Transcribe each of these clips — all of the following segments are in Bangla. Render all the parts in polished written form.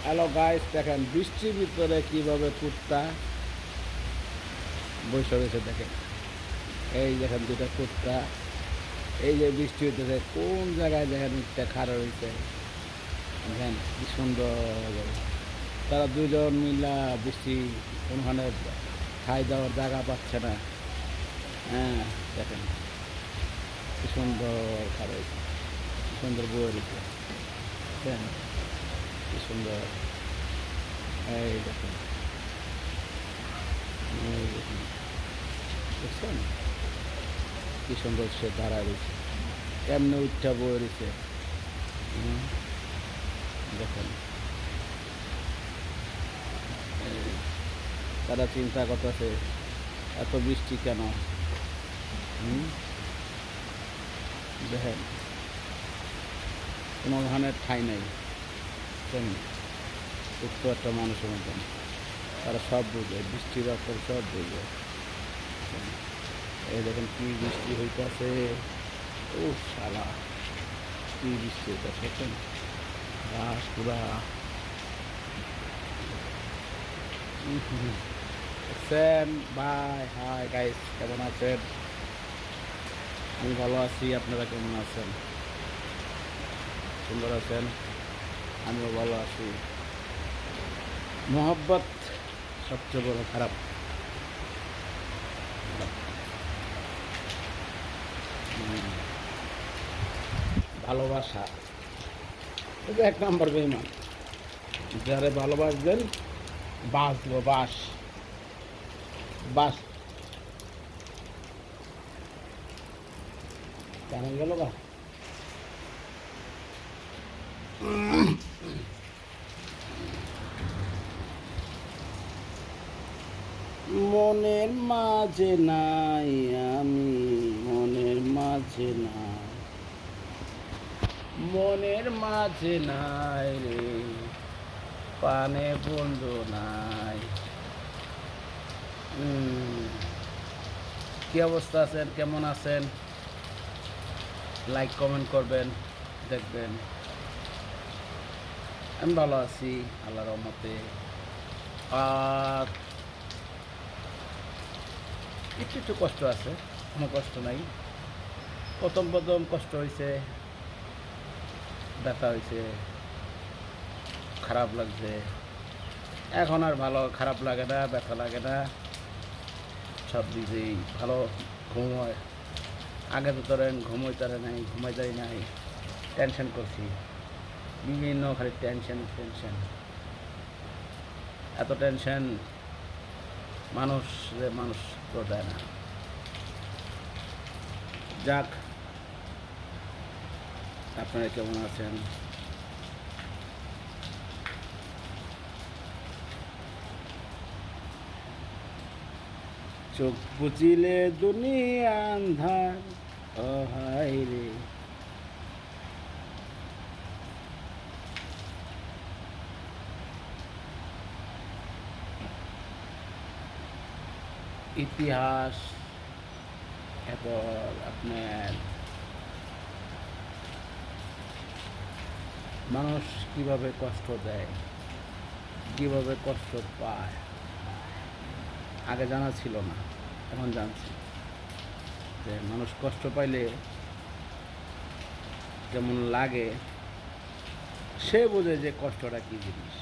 হ্যালো গাইস, দেখেন বৃষ্টির ভিতরে কিভাবে কুত্তা বসে রয়েছে। দেখেন এই দেখেন দুটা কুত্তা, এই যে বৃষ্টি হইতেছে কোন জায়গায় দেখেন একটা খাড়া রয়েছে। দেখেন কি সুন্দর, তারা দুজন মিলা বৃষ্টি কোনখানে খাই দেওয়ার জায়গা পাচ্ছে না। হ্যাঁ, দেখেন কি সুন্দর খাড়া হয়েছে, কি সুন্দর বয়ে রয়েছে। দেখেন কি সুন্দর, এই দেখেন, এই দেখেন, দেখছেন কি সুন্দর সে দাঁড়ায় রয়েছে, কেমনে উঠটা বয়ে রয়েছে। দেখেন তারা চিন্তা করতেছে এত বৃষ্টি কেন। দেখেন কোনো ধানের ঠাঁই নেই, সুস্থ একটা মানুষের মতন তারা সব বুঝে, বৃষ্টির অক্ষর সব বুঝে। এই দেখেন কি বৃষ্টি হইতেছে, ও শালা কি বৃষ্টি হইতেছে, দেখেন ঘাস পুরা। দেখছেন ভাই, হাই গাইস, কেমন আছেন? আমি ভালো আছি, আপনারা কেমন আছেন? সুন্দর আছেন? আমিও ভালো আছি। মোহব্বত সবচেয়ে বড় খারাপ। ভালোবাসা এটা এক নম্বর বেঈমান। যারা ভালোবাসবেন বাস দিব, বাস বাস কেমন গেল গা। মনের মাঝে নাই আমি, মনের মাঝে নাই, মনের মাঝে নাই রে, পানে বন্ধু নাই। কি অবস্থা আছেন, কেমন আছেন? লাইক কমেন্ট করবেন, দেখবেন আমি ভালো আছি আল্লাহর রহমতে। আর একটু একটু কষ্ট আছে, কোনো কষ্ট নাই। প্রথম প্রথম কষ্ট হয়েছে, ব্যথা হয়েছে, খারাপ লাগছে। এখন আর ভালো খারাপ লাগে না, ব্যথা লাগে না, সব দিকেই ভালো। ঘুম হয়, আগে তো ধরেন ঘুমাইতারে নাই, ঘুমাইতারি নাই, টেনশন করছি বিভিন্ন, খালি টেনশন টেনশন, এত টেনশন মানুষ তো দেয় না। যাক, আপনারা কেমন আছেন? চোখ বুঝিলে দুনিয়া আন্ধার, অহায় রে। ইতিহাস এরপর আপনার মানুষ কিভাবে কষ্ট দেয়, কিভাবে কষ্ট পায়, আগে জানা ছিল না, এখন জানছি যে মানুষ কষ্ট পাইলে যেমন লাগে সে বোঝে যে কষ্টটা কী জিনিস।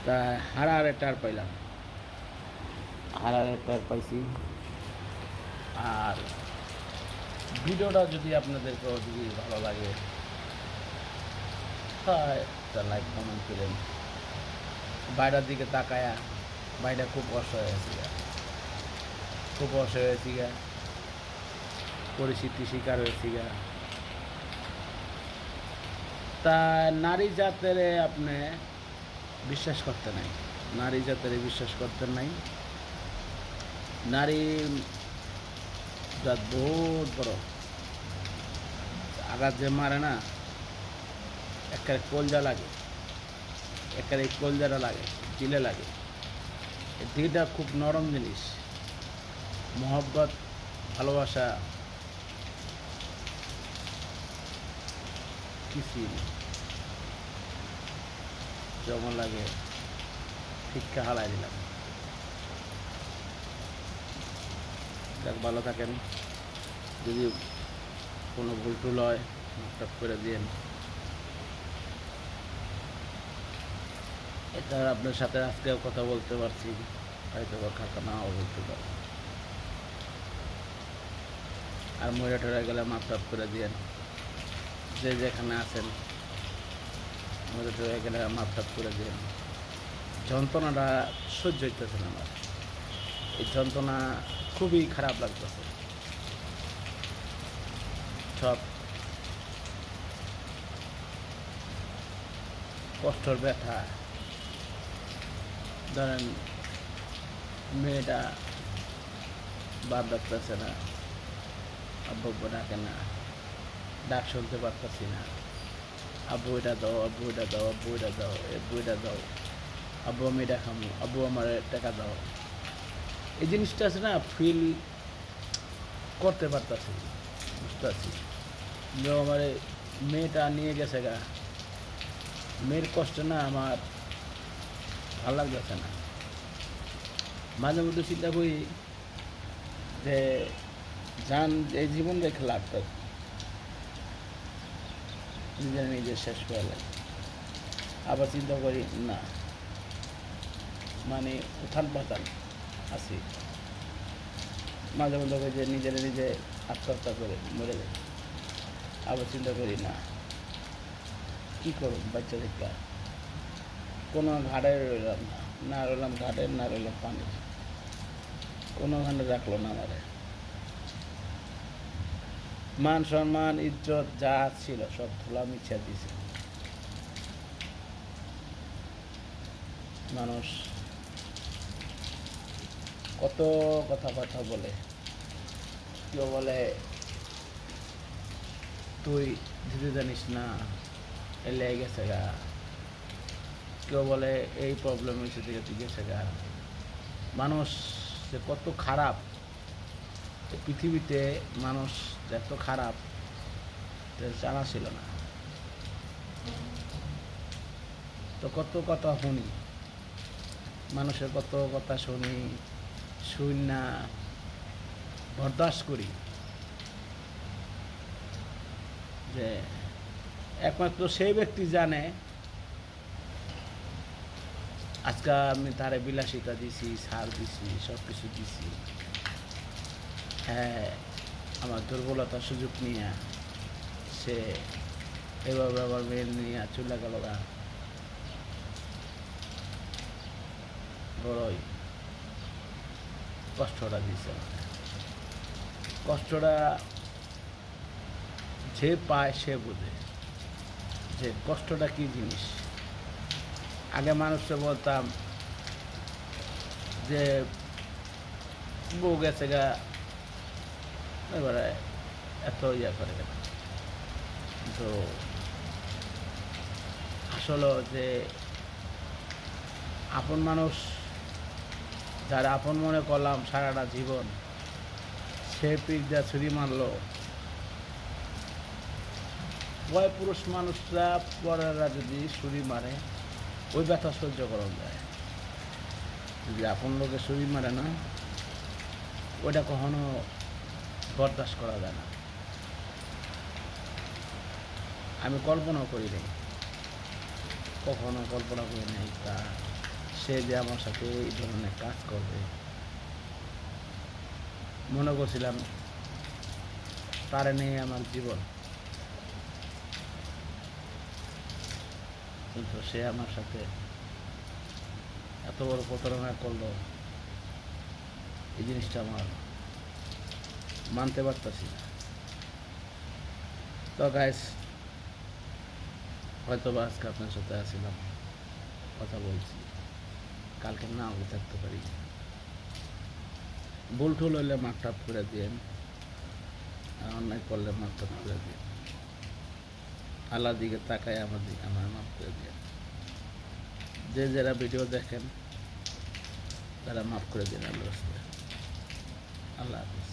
তা হারারে টার পাইলাম, হারারে টার পাইছি। আর ভিডিওটা যদি আপনাদেরকেও যদি ভালো লাগে তাই একটা লাইক কমেন্ট করেন। বাইরের দিকে তাকায়া, বাইরে খুব অসহায় হয়েছি, খুব অসহায় হয়েছি, পরিস্থিতি শিকার হয়েছি। তা নারী জাতের আপনি বিশ্বাস করতে নাই, নারী জাতের বিশ্বাস করতে নাই। নারী জাত বহুত বড়, আঘাত যে মারে না, একটা কলজা লাগে, একটা এই কলজাটা লাগে, দিলে লাগে। এই দিলটা খুব নরম জিনিস। মোহব্বত, ভালোবাসা কিছুই নেই, যেমন লাগে ঠিককে হালাই দিলাম। যাক, ভালো থাকেন। যদি কোনো ভুল টুল হয় মাফ করে দিয়েন। এটা আপনার সাথে আজকেও কথা বলতে পারছি, হয়তো বা খাতা নাও বলতে পারি। আর মহিলা ঠেরা গেলে মাফ করে দিয়েন। যে যেখানে আছেন মহিলা ঠেরা গেলে মাফ করে দিয়েন। যন্ত্রণাটা সহ্য হইতেছে না আমার, এই যন্ত্রণা খুবই খারাপ লাগতেছে। সব কষ্টর ব্যথা, ধরেন মেয়েটা বাদ ডাকতেছে না, আব্বু ডাকে না, ডাক শুনতে পারতেছি না, আব্বু এটা দাও, আব্বু এটা দাও, আব্বু এটা দাও, আব্বু এটা দাও, আব্বু আমি এটা খামো, আব্বু আমার টাকা দাও। এই জিনিসটা আছে না, ফিল করতে পারতাছি, বুঝতে পারছি। আমার মেয়েটা নিয়ে গেছে গা, মেয়ের কষ্ট না আমার ভালো লাগতেছে না। মাঝে মধ্যে চিন্তা করি যে যান এই জীবন রেখে লাগতো, নিজের নিজে শেষ করে লাগে। আবার চিন্তা করি না, মানে উঠান পাতান আছি। মাঝে মধ্যে করি যে নিজের নিজে আত্মহত্যা করে মরে যায়। আবার চিন্তা করি না, কী করব বাচ্চা দেখতে, কোনো ঘাটে রইলাম না, না রইলাম ঘাটের, না রইলাম পানির, কোনোখানে রাখলো না আমারে। মান সম্মান ইজ্জত যা ছিল সব ধুলা মিছা দিয়েছে। মানুষ কত কথা বলে, কেউ বলে তুই দিতে জানিস না, এলে গেছে গা, কেউ বলে এই প্রবলেম হয়েছে দিকে তুই গেছে গা। মানুষ যে কত খারাপ, পৃথিবীতে মানুষ এত খারাপ জানা ছিল না। তো কত কথা শুনি, মানুষের কত কথা শুনি, শুন না বরদাস্ত করি, যে একমাত্র সেই ব্যক্তি জানে আজকে আমি তারে বিলাসিতা দিছি, সার দিছি, সব কিছু দিছি। হ্যাঁ, আমার দুর্বলতার সুযোগ নিয়ে সে এভাবে আবার মেয়ে নিয়ে চলে গেল গা। বড়ই কষ্টটা দিছে আমাকে। কষ্টটা যে পায় সে বোঝে যে কষ্টটা কী জিনিস। আগে মানুষকে বলতাম যে বউ গেছে গা, এবারে এত ইয়া করে গেল। তো আসলে যে আপন মানুষ যারা আপন মনে করলাম সারাটা জীবন, সে পিঠ যা ছুরি মারলো। বয় পুরুষ মানুষরা পরেরা যদি ছুরি মারে ওই ব্যথা সহ্য করা যায়, যদি আপন লোকে ছুরি মারে না ওইটা কখনো বরদাস্ত করা যায় না। আমি কল্পনাও করি নাই, কখনো কল্পনা করি নাই তা সে যে আমার সাথে এই ধরনের কাজ করবে। মনে করছিলাম তারে নিয়ে আমার জীবন, কিন্তু সে আমার সাথে এত বড় প্রতারণা করলো, এই জিনিসটা আমার মানতে পারতেছি না। তো গাইস, হয়তো বা আজকে আপনার সাথে আসছিলাম, কথা বলছি, কালকে নাও থাকতে পারি। ভুল টুল হইলে মাফ করে দিয়েন, আর অন্যায় করলে মাফ করে দিন। আল্লাহর দিকে তাকায় আমার মাফ করে দিয়েন। যে যারা ভিডিও দেখেন তারা মাফ করে দিন আল্লাহর রাস্তায়। আল্লাহ হাফিজ।